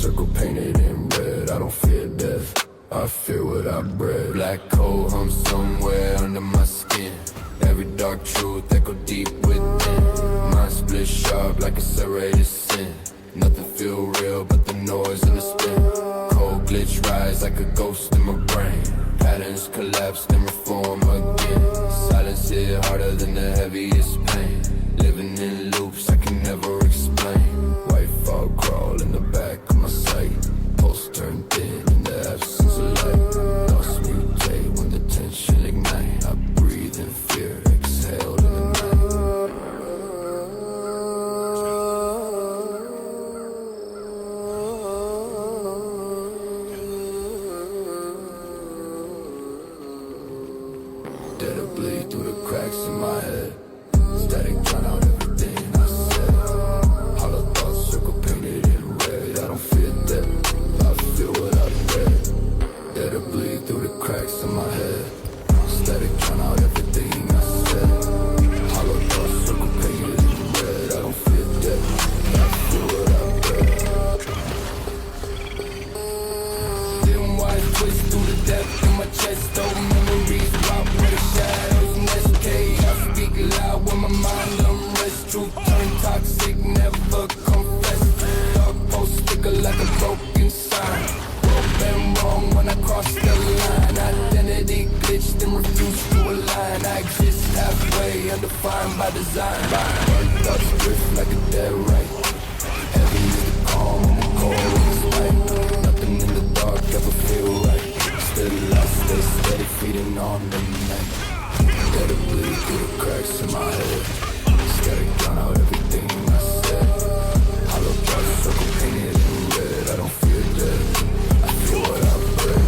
circle painted in red. I don't fear death, I fear what I bred. Black hole hum somewhere under my skin. Every dark truth echo deep within. Mind split sharp like a serrated sin. Nothing feel real but the noise and the spin. Cold glitch rise like a ghost in my brain. Patterns collapse then reform again. Silence hit harder than the heaviest pain. Living in loops I can never explain. White fog crawl in the back of my sight. Pulse turn thin in the absence of light. Thoughts mutate when the tension ignite. I breathe in fear, exhale in the night. Dead to bleed through the cracks in my head. Static drown out everything I said. Hollow thoughts circle painted in red. I don't fear death, I feel what I read. Dead to bleed through the cracks in my head. Static drown out everything I said. Hollow thoughts circle painted in red. I don't fear death, I feel what I read. Dim wise twist through the depth in my chest. Old memories rock with the shadows nest. Chaos speak loud when my mind unrest. Truth turn toxic, never confess. Dark post sticker like a broken sign. Broke and wrong when I cross the line. Identity glitched and refused to align. I exist halfway, undefined by design. Burnt thoughts drift like a dead right. Heavy is the calm, I'm cold in the light. Nothing in the dark ever feel right. Still I stay steady, feeding on the night. Dead to bleed through the cracks in my head. Static drown out everything I said. Hollow thoughts circle painted in red. I don't fear death, I feel what I bred.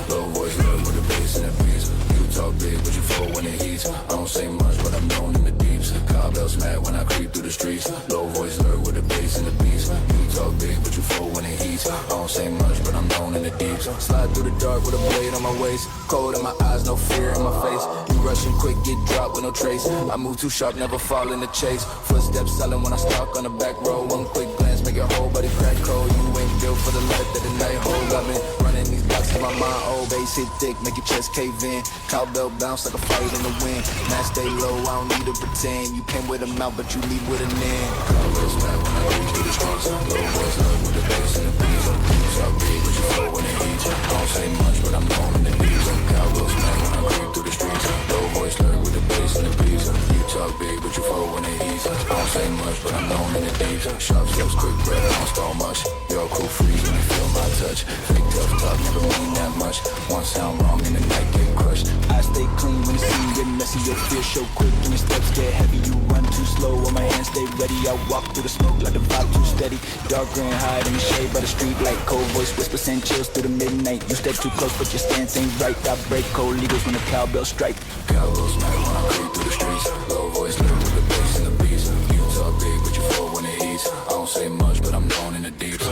Low voice, love with the bass and the beats. You talk big, but you fall when it heats. I don't say much, but I'm known in the deeps. Cowbells mad when I creep through the streets. Low voice, love with the bass and the beats. You talk big, but you fall when it heats. I don't say much, but I'm known in the deeps. Slide through the dark with a blade on my waist. Cold in my eyes, no fear in my face. You rushing quick, get dropped with no trace. I move too sharp, never fall in the chase. Footsteps silent when I stalk on the back row. One quick glance, make your whole body crack cold. You ain't built for the life that the night hold. I've been running these blocks in my mind. Old bass hit thick, make your chest cave in. Cowbell bounce like a fight in the wind. Mask stay low, I don't need to pretend. You came with a mouth, but you leave with an end. Cowbell's mad when I reach through the streets. Low voice, love with the bass and the beats. You talk big, but you flow when it heats. I don't say much, but I'm known in the deeps. Cowbell's mad when I creep through the streets. Low voice, love with the bass and the beats. You talk big, but you flow when it heats. I don't say much, but I'm known in the deeps. Sharp steps, quick breath, I don't stall much. Your crew freeze when you feel my touch. Fake tough talk, never mean that much. One sound wrong in the night, get crushed. I stay clean when the scene get messy. Your fear show quick when your steps get heavy. You run too slow when my hands stay ready. I walk through the smoke like the vibe too steady. Dark green hide in the shade by the street light. Cold voice whisper send chills through the midnight. You step too close but your stance ain't right. I break cold legals when the cowbell strike. Cowbells mad when I creep through the streets. Low voice live with the bass and the beats. You talk big but you fall when it heats. I don't say much but I'm known in the deeps.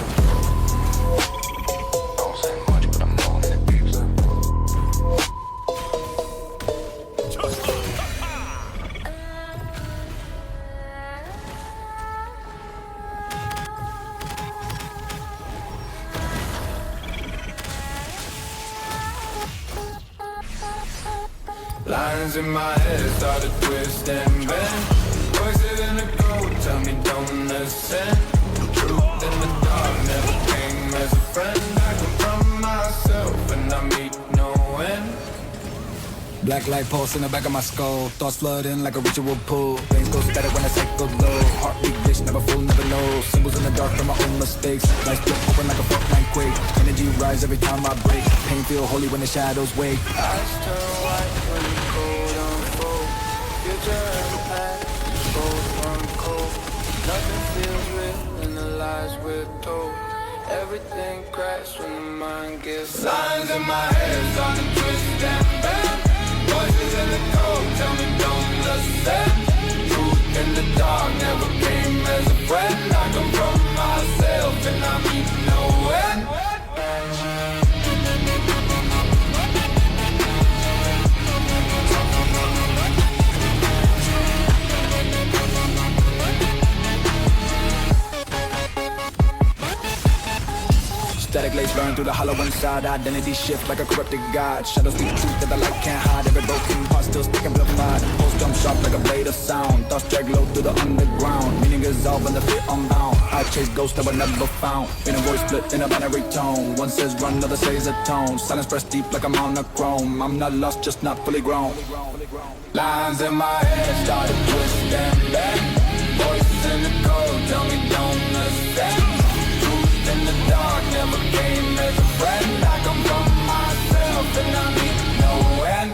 Lines in my head start to twist and bend. Voices in the cold tell me don't listen. Truth in the dark never came as a friend. I confront myself and I meet no end. Black light pulse in the back of my skull. Thoughts flooding like a ritual pool. Veins go static when I cycle low. Heartbeat glitch, never full, never know. Symbols in the dark from my own mistakes. Lights flip open like a Fortnite quake. rise every time I break. Pain feel holy when the shadows wake. Eyes turn white when the cold unfold. Future and past, both run cold. Nothing feels real in the lies we're told. Everything cracks when the mind gets lines in my head start to twist and bend. Voices in the cold tell me don't listen. Truth in the dark never came as a friend. I come from myself and I mean no end. Static lace burn through the hollow inside. Identity shift like a corrupted god. Shadows speak truth that the light can't hide. Every broken heart still sticking amplified. Pulse jump sharp like a blade of sound. Thoughts drag low through the underground. Meaning dissolve and the fear unbound. I chase ghosts that were never found. In a voice split in a binary tone. One says run, other says atone. Silence pressed deep like I'm on a chrome. I'm not lost, just not fully grown. Lines in my head start to twist and bend. Voices in the cold tell me don't listen. Truth in the dark never came as a friend. I come from myself and I mean no end.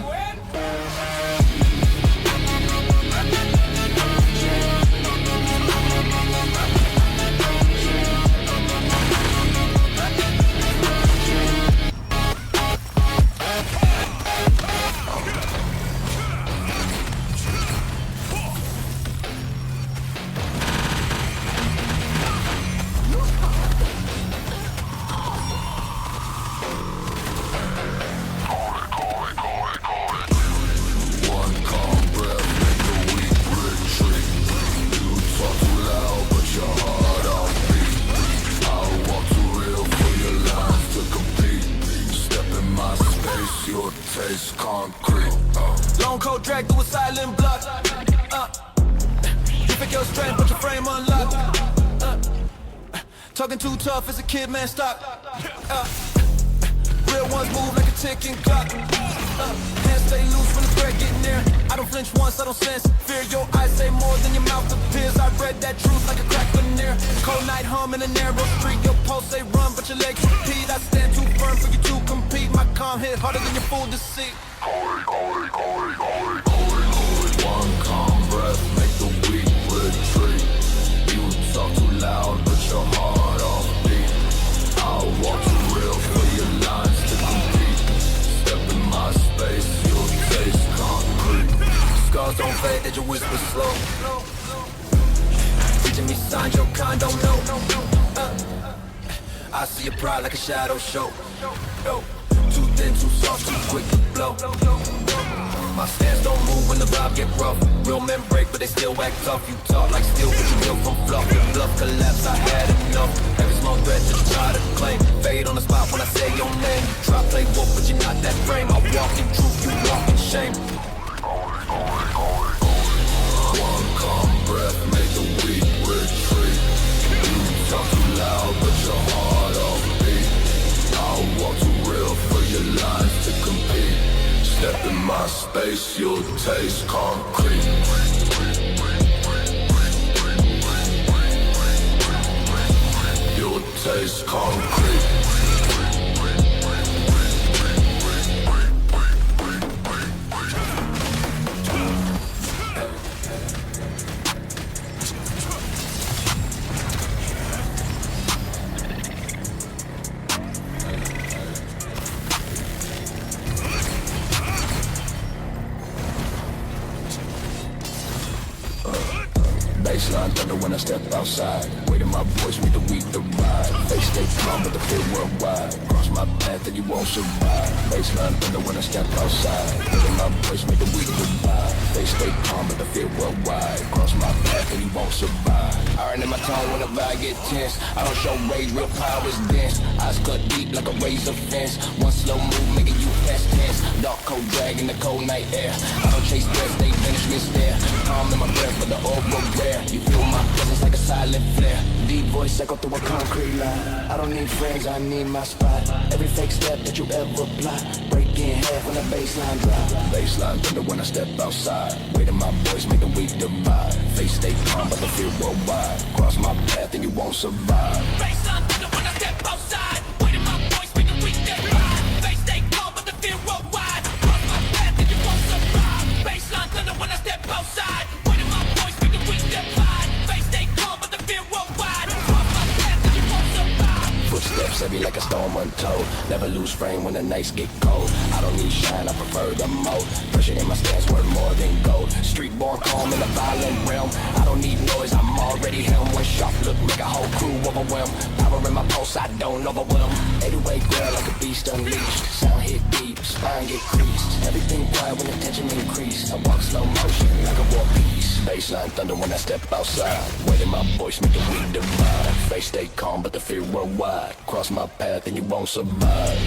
Taste concrete. Long cold drag through a silent block. You pick your strength, but your frame unlocked. Talking too tough as a kid, man, stop. Real ones move like a ticking clock. Hands stay loose when the threat get near. I don't flinch once, I don't sense fear. Your eyes say more than your mouth appears. I read that truth like a crack veneer. Cold night hum in a narrow street. Your pulse say run, but your legs repeat. I stand too firm for you to compete. My calm hit harder than your full deceit. One calm breath, make the weak retreat. You talk too loud, but your heart off beat. I'll walk too real for your lines to compete. Step in my space, you'll taste concrete. Scars don't fade, they just whisper slow. Teaching me signs your kind don't know. I see your pride like a shadow show. Too thin, too soft, too quick to blow. My stance don't move when the vibe get rough. Real men break, but they still act tough. You talk like steel, but you built from fluff. Your bluff collapse, I had enough. Every small threat that you try to claim. Fade on the spot when I say your name. Try play wolf, but you're not that frame. I walk in truth, you walk in shame. One calm breath, make the weak retreat. You talk too loud, but your heart off beat. I'll walk too real for your lines to compete. Step in my space, you'll taste concrete. You'll taste concrete. Baseline thunder when I step outside. Weight in my voice, make the weak divide. Face stay calm, but the fear worldwide. Cross my path and you won't survive. Baseline thunder when I step outside. Weight in my voice, make the weak divide. Face stay calm, but the fear worldwide. Cross my path and you won't survive. Iron in my tone whenever I get tense. I don't show rage, real power is dense. Eyes cut deep like a razor fence. One slow move, making you fast tense. Dark cold drag in the cold night air. I don't chase threats, they vanish with stare. Calm in my breath, but the aura rare. You feel my presence like a silent flare. Deep voice echo through a concrete line. I don't need friends, I need my spot. Every fake step that you ever plot, break in half when the baseline drop. Baseline thunder when I step outside. Weight in my voice, make the weak divide. Face stay calm, but the fear worldwide. Cross my path and you won't survive. Baseline thunder when I step outside. Weight in my voice, make the weak like a storm untold. Never lose frame when the nights get cold. I don't need shine, I prefer the mode. Pressure in my stance worth more than gold. Street born calm in a violent realm. I don't need noise, I'm already helm. One sharp look make a whole crew overwhelmed. Power in my pulse, I don't overwhelm. 808 girl like a beast unleashed. Sound hit deep, spine get creased. Everything quiet when the tension increase. I walk slow motion like a war piece. Baseline thunder when I step outside. Weight in my voice make the weak divide. Face stay calm but the fear worldwide. Cross my path and you won't survive.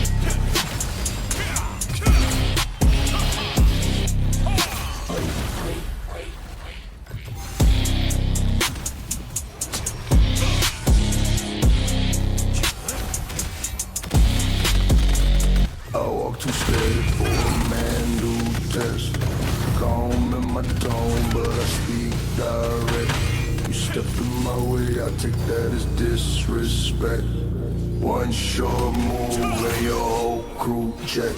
I walk too steady for a man to test. Calm in my tone, but I speak direct. You step in my way, I take that as disrespect. One short move and your whole crew check.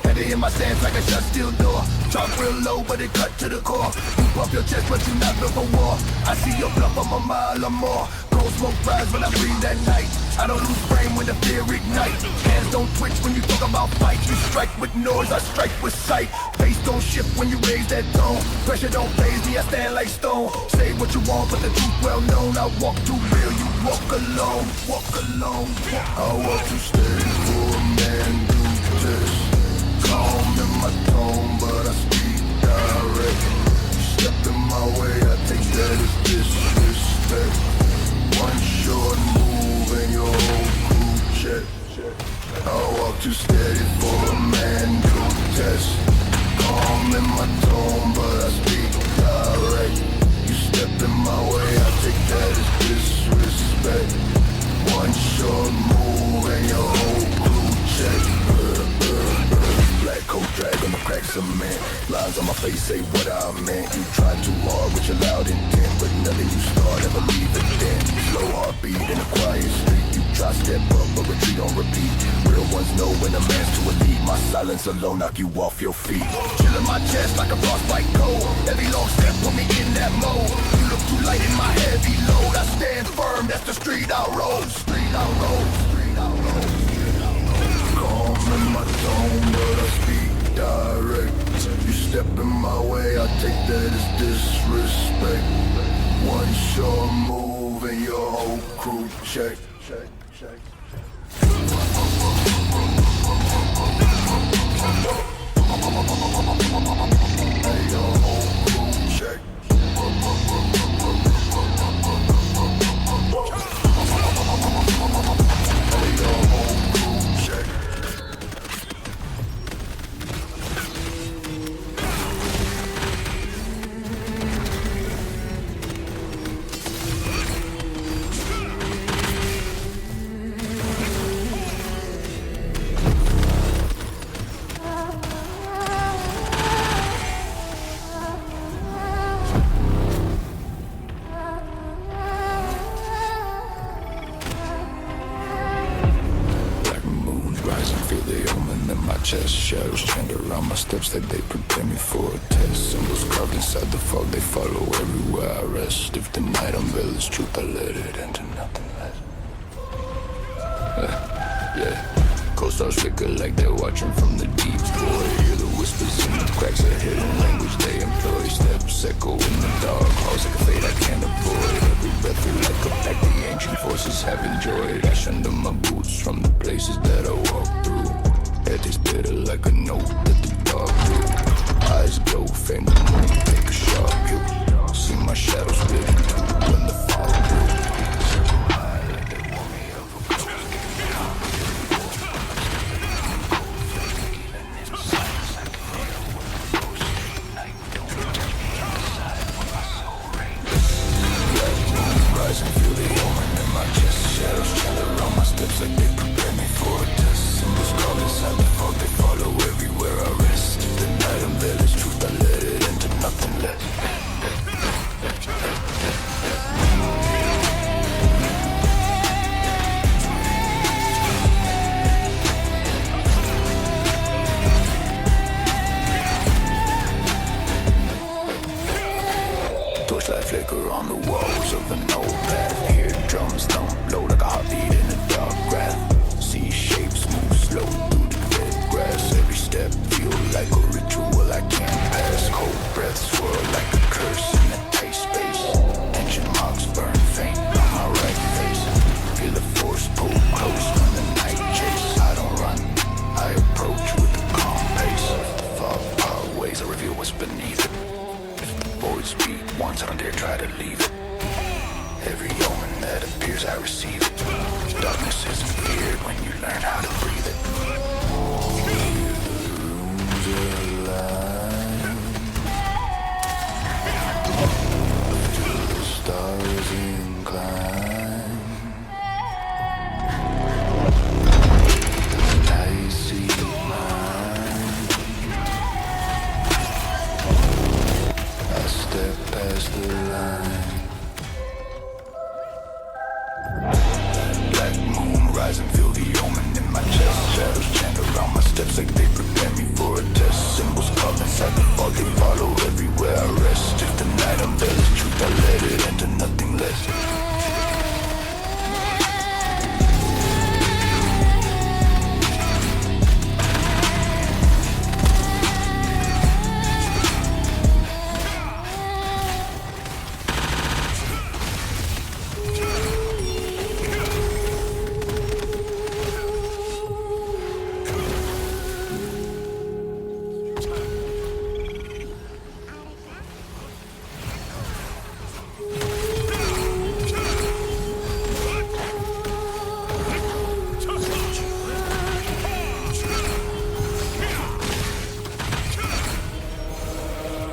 Heavy in my stance like a shut steel door. Talk real low, but it cut to the core. You pump your chest, but you not built for war. I see your bluff, I'm a mile or more. Cold smoke rise when I breathe at night. I don't lose frame when the fear ignites. Hands don't twitch when you talk about fight. You strike with noise, I strike with sight. Face don't shift when you raise that tone. Pressure don't faze me, I stand like stone. Say what you want, but the truth well known. I walk too real, you walk alone. Walk alone. I walk too steady for a man do test. Calm in my tone, but I speak direct. You step in my way, I take that as disrespect. One short move and your whole crew check. I walk too steady for a man to test. Calm in my tone, but I speak direct. You step in my way, I take that as disrespect. One short move and your whole crew check. Black coat drag on the cracks of cement. Lines on my face say what I meant. You try too hard with your loud intent, but nothing you start ever leave it then. Slow heartbeat in a quiet street. You try step up but retreat on repeat. Real ones know when a man's too elite. My silence alone knock you off your feet. Chill in my chest like a frostbite cold. Every long step put me in that mode. You look too light in my heavy load. I stand firm, that's the street I roll. Street I roll. Street I roll. Calm in my tone, but I speak direct. You step in my way, I take that as disrespect. One short move and your whole crew check. Hey, your whole crew check. Chest shadows chained around my steps like they prepare me for a test. Symbols carved inside the fog, they follow everywhere I rest. If the night unveils truth, I let it into nothing less. Yeah, co-stars flicker like they're watching from the deep. Boy, hear the whispers in the cracks of hidden language they employ. Steps echo in the dark, halls like a fate I can't avoid. Every breath feel like a pact the ancient forces have enjoyed. Ash under my boots from the places that I walk through. Head is bitter like a note that the dark blew. Eyes glow, faint the moon, take a sharp view. See my shadow split in two when the fog grew. Circle high like they warn me of a ghost. Even in silence I can hear what the ghost. Night don't touch me inside when my soul rains. Black moon rise and feel the omen in my chest. Shadows chill around my steps like they prepare me for a test. Symbols call inside the fog, they follow everywhere I rest. If the night unveils truth, I let it into nothing less. Torchlight flicker on the walls of an old path. Hear drums thump low like a heartbeat in the dark. when you learn how to breathe it. Rooms alive. The stars incline. I see mine. I step past the line. Black moon rise and feel the omen in my chest. Shadows chant around my steps like they prepare me for a test. Symbols carved inside the fog, they follow everywhere I rest. If the night unveils truth, I let it into nothing less.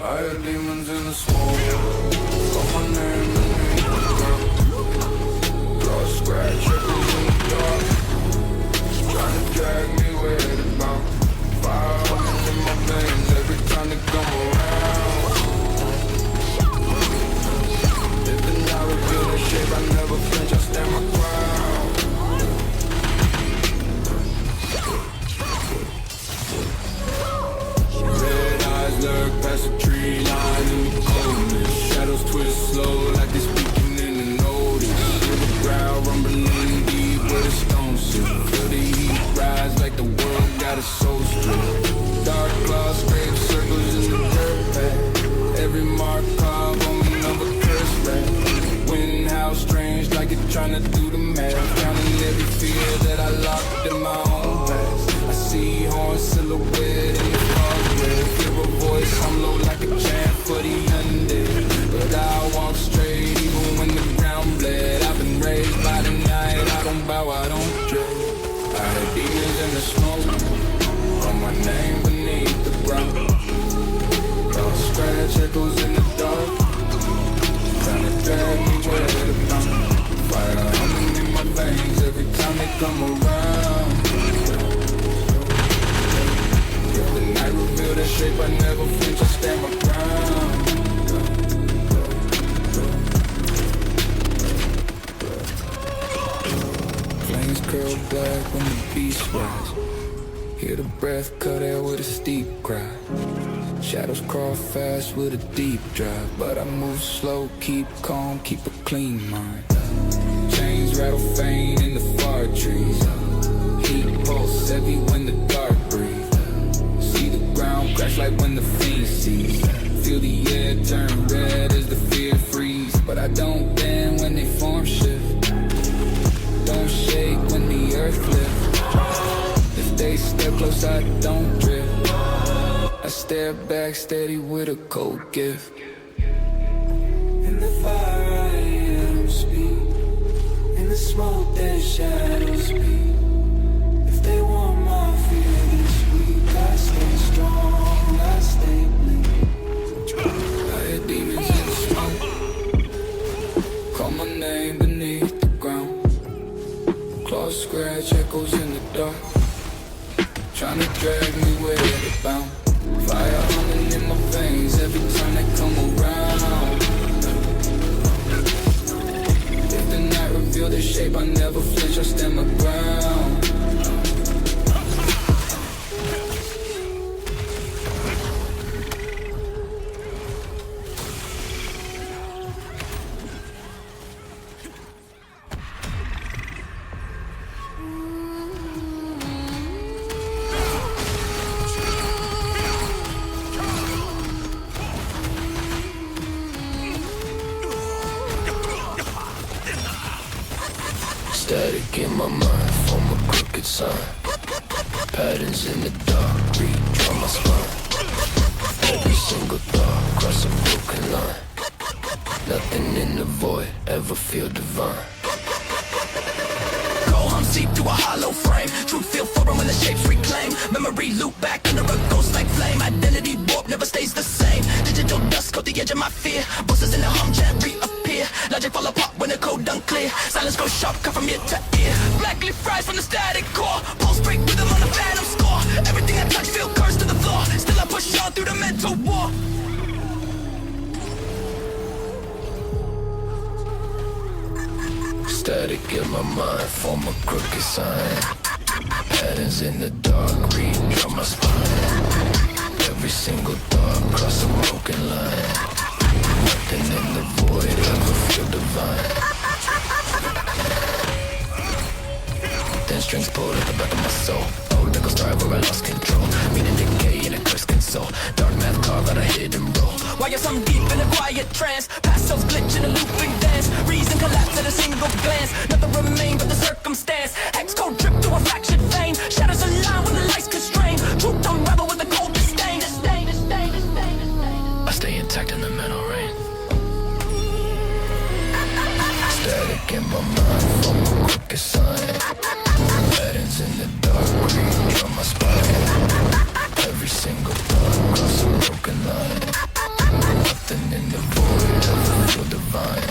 I hear demons in the smoke. Got my name in the ground. Blood scratch echoes in the dark. Trying to drag me where to bounce. Fire running in my veins every time they come around. If the night reveal their shape, I never flinch, I stand my ground. Red eyes lurk past the tree line in the coldness. Shadows twist slow like they speaking in the notice. Feel the ground rumbling deep where the stones sit. Feel the heat rise like the world got a soul strip. Dark claws scrape circles in the dirt bed. Every mark carved on another curse red. Wind howls strange like it trying to do the math. Counting every fear that I locked in my own past. I see horns silhouette in the fog red. Hear a voice, I'm low like a chant for the undead. But I walk straight even when the ground bled. I've been raised by the night, I don't bow, I don't dread. I heard demons in the smoke, write my name beneath the ground. Cross scratch echoes in the dark, trying to drag me where to bound. Fire humming in my veins every time they come around. If the night reveal their shape, I never flinch, I stand my ground. Flames curl black when the beast rise. Hear the breath cut air with a steep cry. Shadows crawl fast with a deep drive. But I move slow, keep calm, keep a clean mind. Chains rattle faint in the far trees. Heat pulse heavy when the dark breathes. See the ground crash like when the fiend sees. Feel the air turn red as the fear freeze. But I don't bend when they form shift. Don't shake when the earth lifts. If they step close, I don't drift. I stare back steady with a cold gift. In the fire I am speed. In the smoke there's shadows speed. If they want my fear this week, I stay strong, I stay bleak. I hear demons in the smoke. Call my name beneath the ground. Claws scratch echoes in the dark. Trying to drag me where they bound. Fire humming in my veins every time they come around. If the night reveal their shape, I never flinch, I stand my ground. Static in my mind, form a crooked sign. Patterns in the dark, redraw my spine. Every single thought, cross a broken line. Nothing in the void, ever feel divine. Go home, see through to a hollow frame. Truth feel foreign when the shapes reclaim. Memory loop back under a ghost like flame. Identity warp never stays the same. Digital dust coat the edge of my fear. Voices in the hum chat reappear. Logic fall apart when the code unclear. Silence goes sharp, cut from ear to ear. Blackly fries from the static core. Pulse break rhythm on the phantom score. Everything I touch feel cursed to the floor. Still I push on through the mental war. Static in my mind, form a crooked sign. Patterns in the dark, read on my spine. Every single thought cross a broken line. Nothing in the void ever feel divine. Thin strings pulled at the back of my soul. Old nickel strive where I lost control. Meaning decay in a cursed console. Dark math carved out a hidden role. Why you're some deep in a quiet trance. Past selves glitch in a looping dance. Reason collapse at a single glance. Nothing remain but the circumstance. Hex code drip to a fractured vein. Shadows align when the lights constrain. Truth unravel with the cold disdain. I stay intact in the mental rain. Static in my mind, form a crooked sign. Patterns in the dark, read on my spine. Every single thought cross a broken line. Nothing in the void ever feel divine.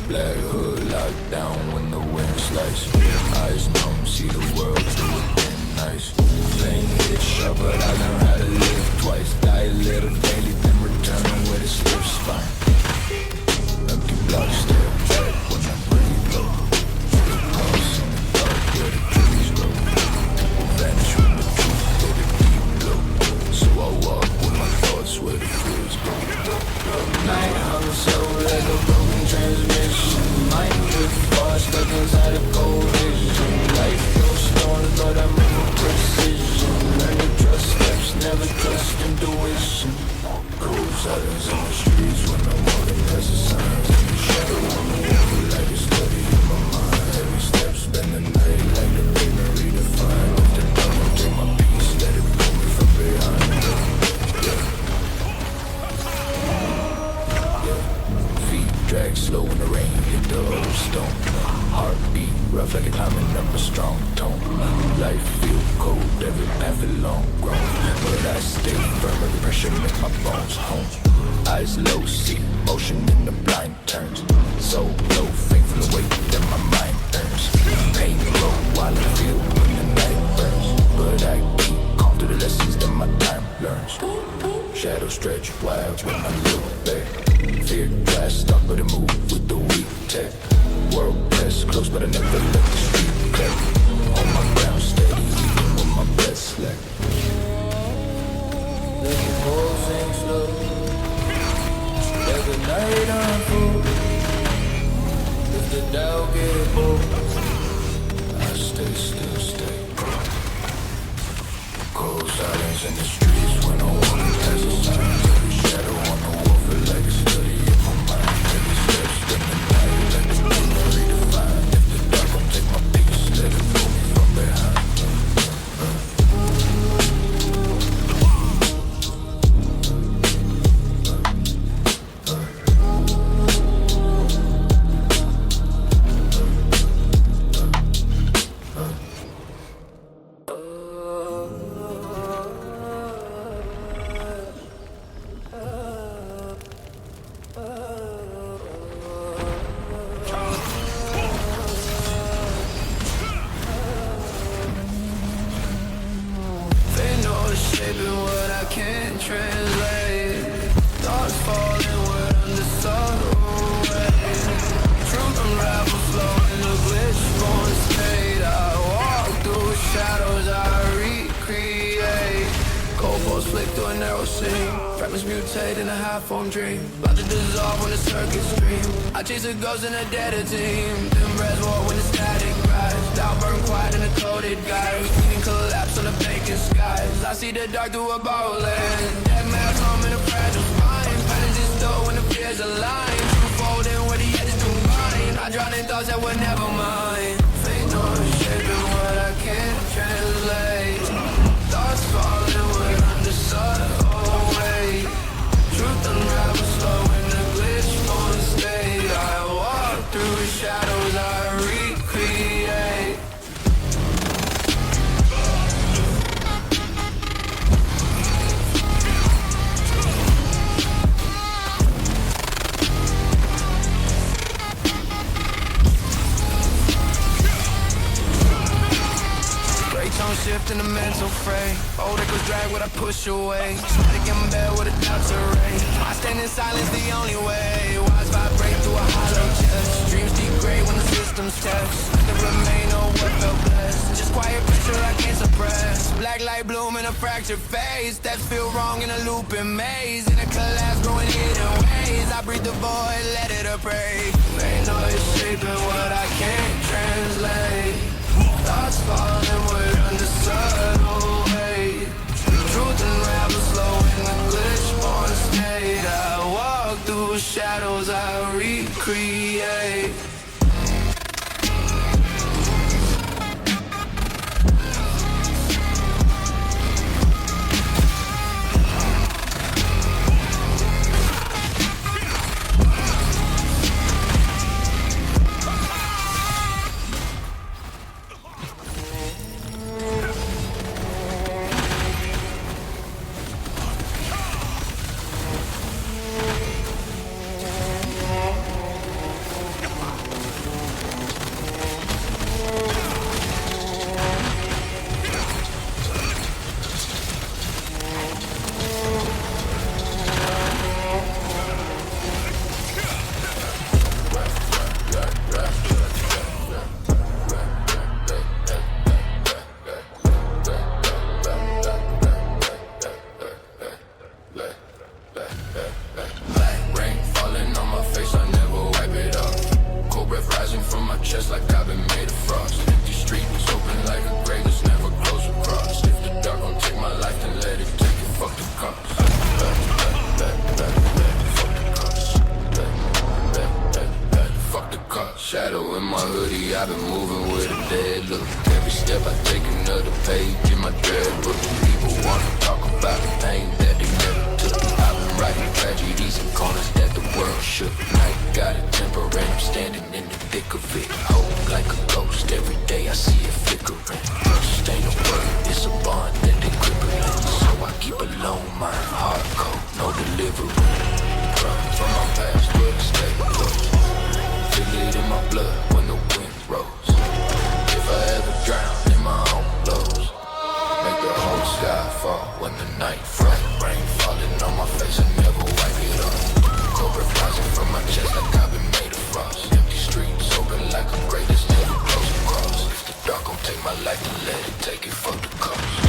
Black hood locked down when the wind slice. Eyes numb, see the world through a thin ice. Pain hit sharp, but I learned how to live twice. Die a little daily, then return with a stiff spine. Empty blocks stare back when I breathe low. Pulse in the dark where the trees grow. Will vanish when the truth hit a deep blow. So I walk with my thoughts where the fears go. Night hung so like a broken transmission. Mind drift far, stuck inside a cold vision. Life goes storm, but I move with precision. Learn to trust steps, never trust intuition. Cold silence in the streets when I'm walking past the signs. In the shadow on the wall, like a study in my mind. Every step spend the night like a paper redefined. If the dawn will take my peace, let it pull me from behind. Feet drag slow in the rain, hit the old stone. Heartbeat rough like a climbing up a strong tone. Life feel cold, every path is long grown. But I stay firm, every pressure make my bones home. Eyes low, see motion in the blind turns. So low, faithful away, then my mind turns. Pain grow while I feel when the night burns. But I keep calm through the lessons that my time learns. Shadow stretch wild when I look back. Fear glass stuck, but it move with the weak tech. World press close, but I never let the street crack. On my ground steady, even when my breath slack. Let the cold sink slow. Let the night unfold. If the doubt get bold, I stay still, stay. Cold silence in the streets when I'm walking past the signs. Every shadow on the wall feel like a study in my mind. Every step spend the night like a paper redefined. If the dark won't take my peace, let it pull me from behind. Fragments mutate in a half-formed dream, about to dissolve when the circuits stream. I chase a ghost in a dead team. Then breath war when the static rise. Loud burn quiet in the coded guys. Feeding collapse on the vacant skies. I see the dark through a bowland. Dead man's home in a fragile spine. Patterns is though when the fears align. Two-folding where the edges combine. I drown in thoughts that were never mine. Fate noise shaping what I can't translate. Thoughts falling when under subtle weight. Truth unravels slow in the glitch on state. I walk through shadows I recreate. Tone shift in the mental fray. Old echoes drag what I push away. Static in bed with a doubts array. I stand in silence the only way. Wise vibrate through a hollow chest. Dreams degrade when the system's test. There remain no what felt blessed. Just quiet pressure I can't suppress. Black light bloom in a fractured face. Steps feel wrong in a looping maze. In a collapse growing hidden ways. I breathe the void, let it appraise. Ain't no shaping what I can't translate. Thoughts falling word under subtle weight. Truth unravels slow in the glitch-born state. I walk through shadows I recreate. Shadow in my hoodie, I've been moving with a dead look. Every step I take another page in my dread book. People wanna talk about the pain that they never took. I've been writing tragedies and corners that the world shook. Night got a temper and I'm standing in the thick of it. Hope like a ghost, every day I see it flickering. Trust ain't a word, it's a bond that they crippling. So I keep a low mind, hard cold, no delivery. Run from my past, but I stay close. Feel it in my blood when the wind rolls. If I ever drown in my own lows, make the whole sky fall when the night frost. Rain falling on my face, I never wipe it off. Cobra rising from my chest like I've been made of frost. Empty streets open like a greatest never close across. If the dark gon' take my life, then let it take it for the cost.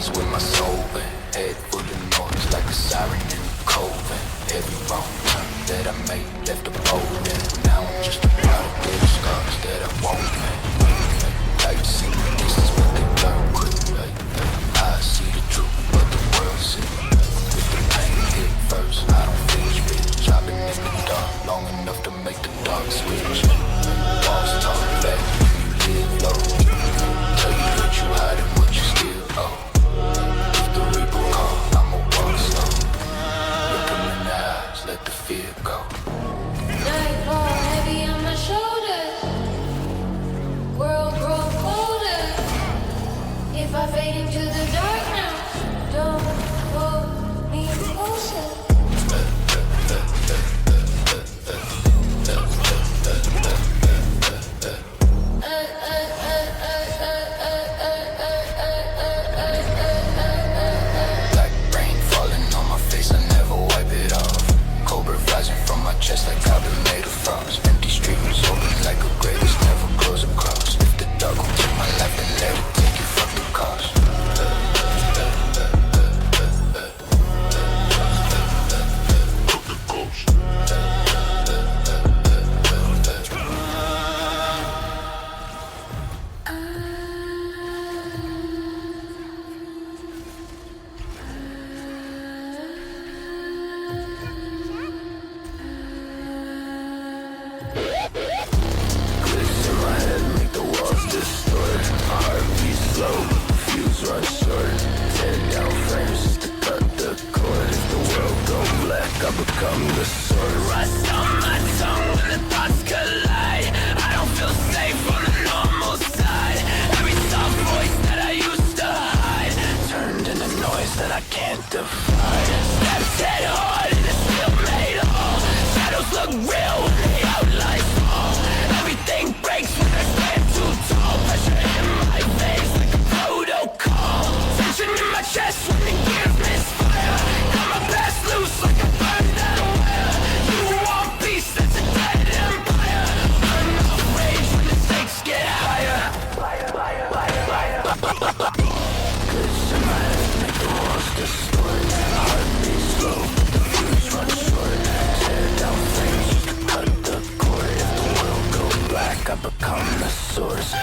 With my soul bent, head full of noise like a siren in the coven. Every wrong turn that I made left a bold in. Now I'm just a product of the scars that I won't make. Like to see the distance, but they burn quick. I see the truth, but the world see. If the pain hit first, I don't feel rich. I've been in the dark long enough to make the dark switch. Walls talk back when you live low. Tell you what you hide and what you still owe. Yeah. become the source.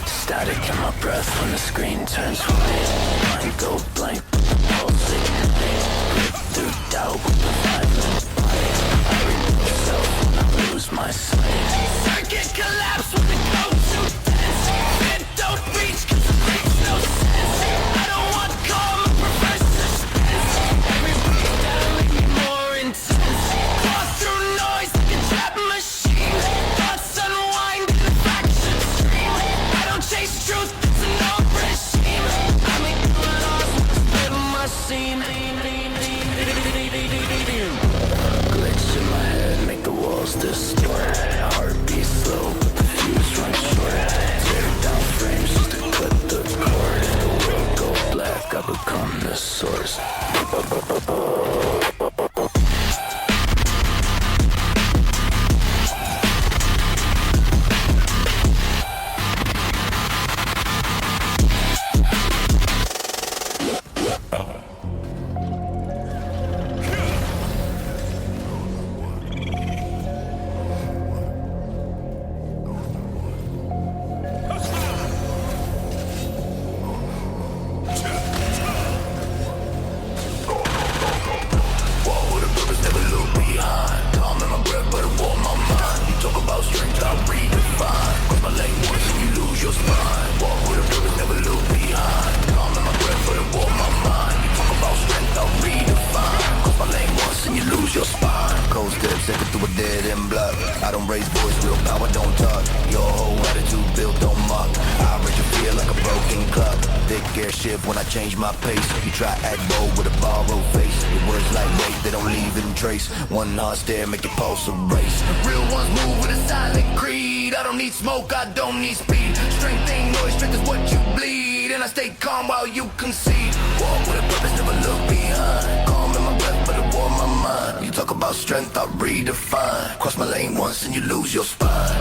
Static in my breath when the screen turns white. Mind go blank, pulsate, grip through doubt with the violent bite. I remove myself when I lose my sight. Circuit collapse when the code's too dense. It don't reach cause it makes no sense. I don't want calm, I prefer suspense. Every breakdown make me more intense. Cross through noise like a trap machine. Thoughts unwind in a fraction stream. I don't chase truth, it's an old regime. I make my loss when I spit my scene. Glitch in my head, make the walls distort. Heartbeat slow, but the fuse runs short. Tear down frames just to cut the cord. If the world go black, I become the source. I don't raise voice, real power don't talk. Your whole attitude built on mock. I raise your fear like a broken clock. Thick air shift when I change my pace. You try act bold with a borrowed face. Your words lightweight, they don't leave in trace. One hard stare make your pulse a race. Real ones move with a silent creed. I don't need smoke, I don't need speed. Strength ain't noise, strength is what you bleed. And I stay calm while you concede. Walk with a purpose, never look behind. Calm in my breath, but it warm my mind. You talk about strength, I redefine. Cross my lane once and you lose your spine.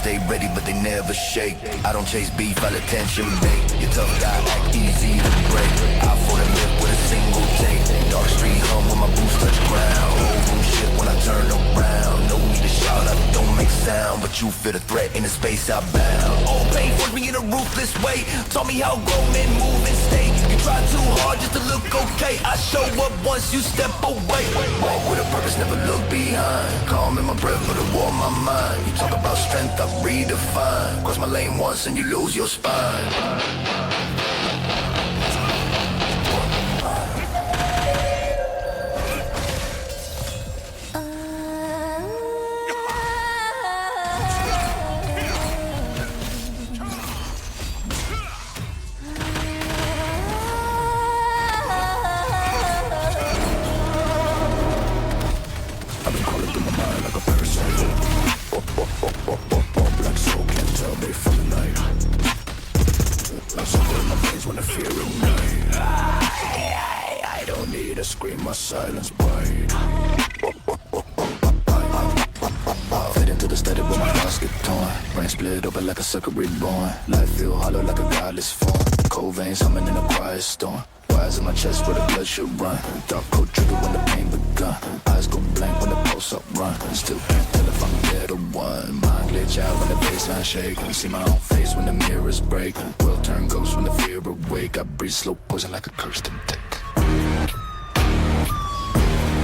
Stay ready, but they never shake. I don't chase beef, I'll attention bait. Your tough guy act easy to break. I for the lip with a single take. Dark street hum when my boots touch ground. Whole room shit when I turn around. No need to shout, I don't make sound, but you feel the threat in the space I bound. All pain forced me in a ruthless way. Taught me how grown men move and stay. You try too hard just to look okay. I show up once you step away. Walk with a purpose, never look behind. Calm in my breath, but it warm my mind. You talk about strength, I redefine. Cross my lane once and you lose your spine. I've been crawling through my mind like a parasite. Black soul can't tell me from the night. I suffer in my veins when I fear ignite. I don't need to scream, my silence bite. Fade into the static where my thoughts get torn. Brain split open like a sucker reborn. Life feel hollow like a godless form. Cold veins humming in a quiet storm. Wires in my chest where the blood should run. Dark cold trigger when the pain begun. Eyes go blank when the pulse up run. Still can't tell if I'm dead or one. Mind glitch out when the baseline shake. See my own face when the mirrors break. World turn ghost when the fear awake. I breathe slow poison like a cursed intake.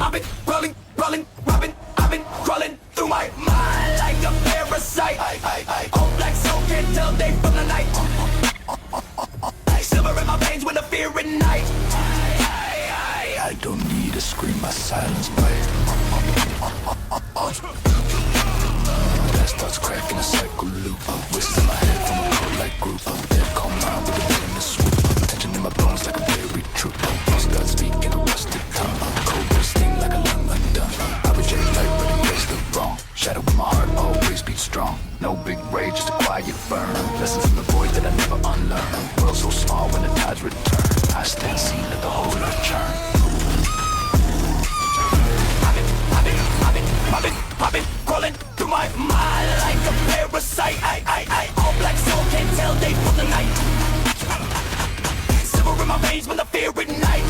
I've been rolling, robbing. I've been crawling through my mind like a parasite. All black soul can't tell day from the night. Silver in my veins when the fear ignite. I don't need to scream, my silence bite. That starts cracking a cycle loop. Whistles in my head from a cold like group. Dead calm mind with a venomous swoop. Tension in my bones like a buried troop. Lost God speak in a rusted tongue. Cold sting like a lung undone. I reject light but embrace the wrong. Shadow Lessons from the void that I never unlearned. World so small when the tides return. I stand seen, let the whole earth churn. I've been crawling through my mind like a parasite. All black soul can't tell day from the night. Silver in my veins when the fear ignite.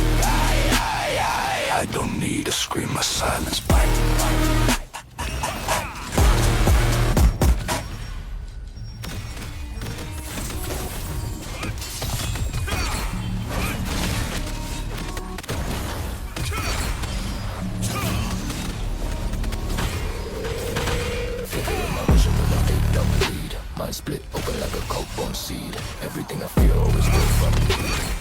I don't need a scream, my silence bite. Mind split open like a cold bone seed. Everything I feel always grow from me.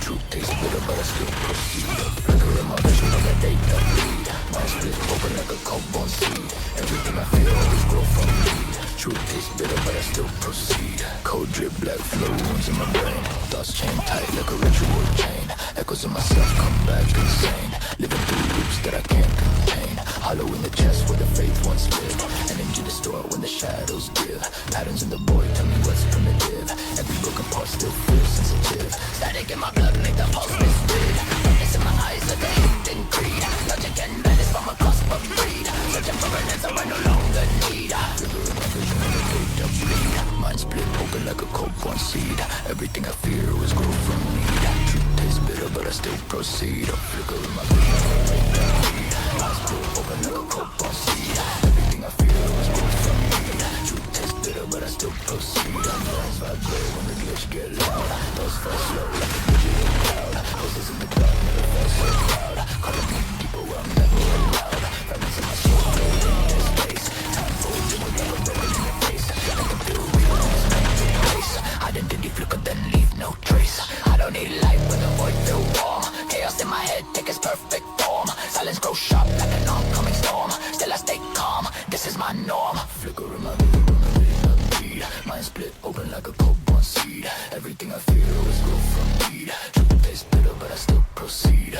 Truth tastes bitter but I still proceed. A flicker in my vision of a date that bleed. Mind split open like a cold bone seed. Everything I feel always grow from me. Truth tastes bitter but I still proceed. Cold drip black flow wounds in my brain. Thoughts chain tight like a ritual chain. Echoes of myself come back insane. Living through loops that I can't contain. Hollow in the chest where the faith once lived. An engine to store when the shadows give. Patterns in the void tell me what's primitive. Every broken part still feels sensitive. Static in my blood make the pulse misread. Darkness in my eyes like a hidden greed. Logic and madness from a cusp of greed. Searching for an answer I no longer need. Figure in my vision of a gate to bleed. Mind split open like a cold born seed. Everything I fear was grow from need. Truth tastes bitter but I still proceed. A flicker in my vision of a gate to bleed. Mind split open like a cold born seed. Everything I fear was grow from need. Truth tastes bitter but I still proceed. Minds vibrate when the glitch get loud. Those fall slow like a digital cloud. Voices in the dark never felt so proud. Calling me deeper where I'm never allowed. Fragments in my soul float in this space. Time folds and we're never broken in the face. I can feel real in this mental place. Identity flicker then leave no trace. I don't need light when the void feel warm. Chaos in my head take its perfect form. Silence grows sharp like an oncoming storm. Still I stay calm, this is my norm. Flicker in my vision when the vision bleed. Mind split open like a cold born seed. Everything I fear always grow from need. Truth tastes bitter but I still proceed.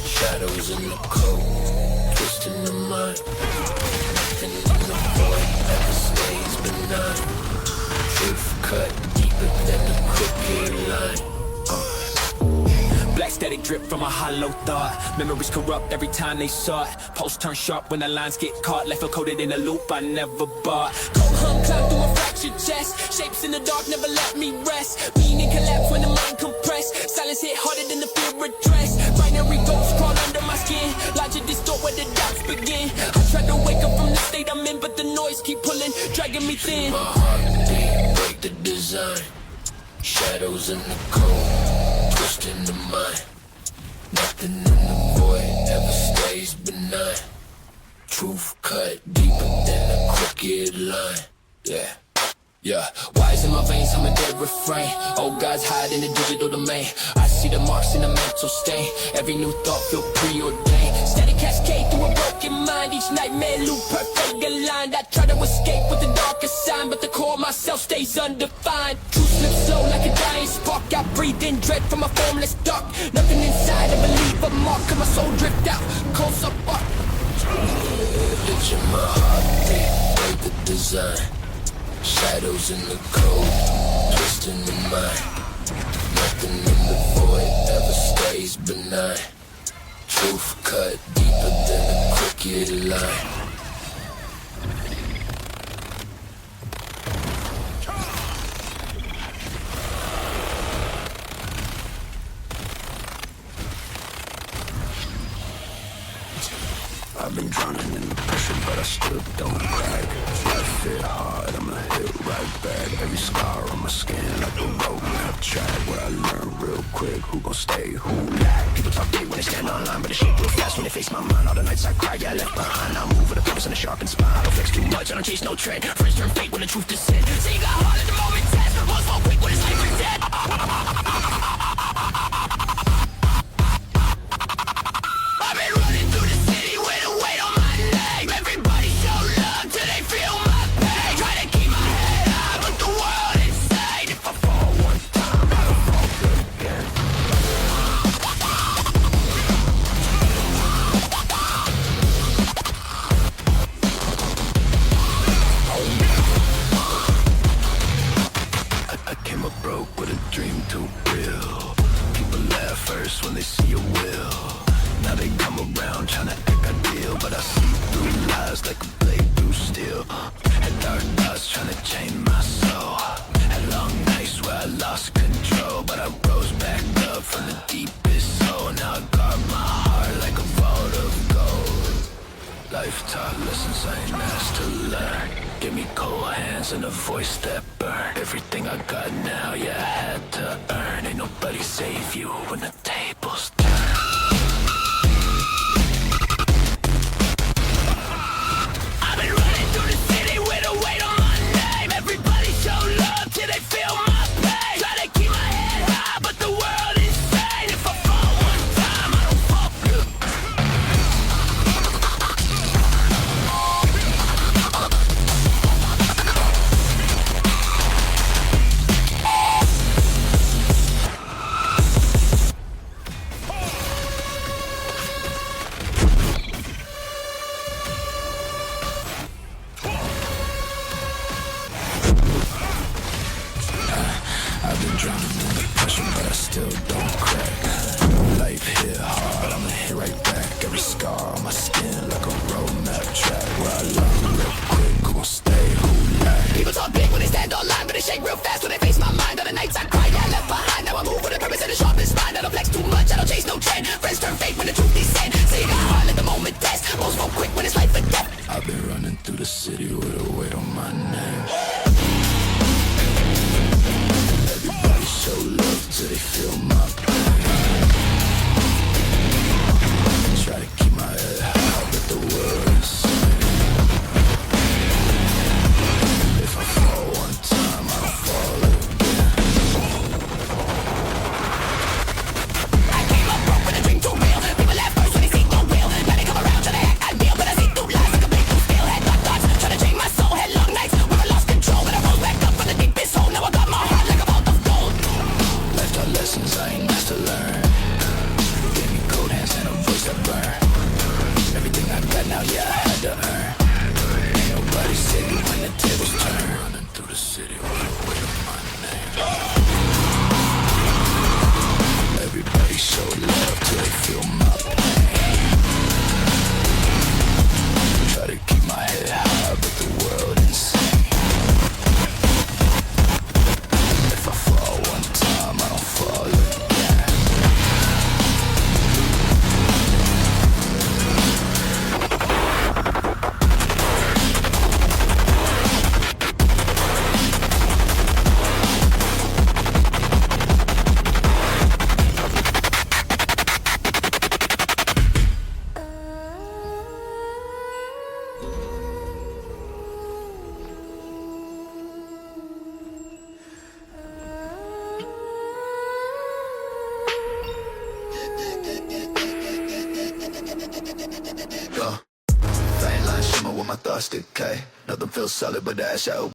Shadows in the cold, twisting the mind. Nothing in the void ever stays benign. Truth cut deeper than the crooked line. Black static drip from a hollow thought. Memories corrupt every time they saw it. Pulse turn sharp when the lines get caught. Life coded in a loop I never bought. Cold hum climb through a fractured chest. Shapes in the dark never let me rest. Meaning collapse when the mind compressed. Silence hit harder than the fear addressed. Binary ghosts crawl under my skin. Logic distort where the doubts begin. I try to wake up from the state I'm in, but the noise keep pulling, dragging me thin. My heartbeat break the design. Shadows in the cold, twisting the mind. Nothing in the void ever stays benign. Truth cut deeper than a crooked line. Yeah, wires in my veins, I'm a dead refrain. Old guys hide in the digital domain. I see the marks in the mental stain. Every new thought feel preordained. Static cascade through a broken mind. Each nightmare loop perfect aligned. I try to escape with the darkest sign, but the core of myself stays undefined. Truth slips slow like a dying spark. I breathe in dread from a formless dark. Nothing inside, I believe a mark of my soul drift out. Close up art. It's in my heartbeat, break the design. Shadows in the cold, twisting the mind. Nothing in the void ever stays benign. Truth cut deeper than a crooked line. I've been drowning in the pressure, but I still don't crack. Life hit hard, I'ma hit right back. Every scar on my skin like a roadmap track. What I learned real quick, who gon' stay, who lack. People talk big when they stand online, but they shake real fast when they face my mind. All the nights I cry, yeah, left behind. I move with a purpose and a sharpened spine. I don't flex too much, I don't chase no trend. Friends turn fate when the truth descends. Say you got hard at the moment, test. Most fall quick when it's life or death. I've been running through the city with a weight on my leg. Everybody show love till they feel my pain. Try to keep my head high, but the world insane. If I fall one time, I don't fall again. I came up broke with a dream too real. People laugh first when they see your will. Now they come around trying to act ideal, but I see through lies like a blade through steel. Had dark thoughts trying to chain my soul. Had long nights where I lost control, but I rose back up from the deepest hole. Now I guard my heart like a vault of gold. Life taught lessons I ain't asked to learn. Give me cold hands and a voice that burn. Everything I got now, yeah, I had to earn. Ain't nobody save you when the tables turn. I've been running through the city with a weight on my name. Everybody show love till they feel my pain. Try to keep my head high, but the world is insane. If I fall one time, I don't fall good. I've been drowning in the pressure, but I still don't crack. Life hit hard, I'ma hit right back. Every scar on my skin like a roadmap track. Where I learn real quick, who gon' stay, who lack. People talk big when they stand online, but they shake real fast when they face my mind. All the nights I cry, yeah, left behind. Now I move with a purpose and a sharpened spine. I don't flex too much, I don't chase no trend. Friends turn fake when the truth descends. Say you got hard, let the moment test. Most fall quick when it's life or death. I've been running through the city with a weight on my name. Everybody show love till they feel my pain. Try to keep my head high, but the world insane. If I fall one time, I don't fall again. I came up broke with a dream too real. People laugh first when they see no real. Now they come around trying to act ideal, but I see through lies like a blade through steel. Had dark thoughts trying to chain my soul. Had long nights where I lost control, but I rose back up from the deepest hole. Now I got my heart like a vault of gold. Life taught lessons I ain't asked to learn. Gave me cold hands and a voice that burn. Everything I got now, yeah, I had to earn. Ain't nobody save you when the tables turn. Running through the city with a weight on my name. Everybody show love till they feel my pain. Try to keep my head high, but the world insane. If I fall one time, I don't fall again. Faint line shimmer with my thoughts decay. Nothing feels solid but the ash out.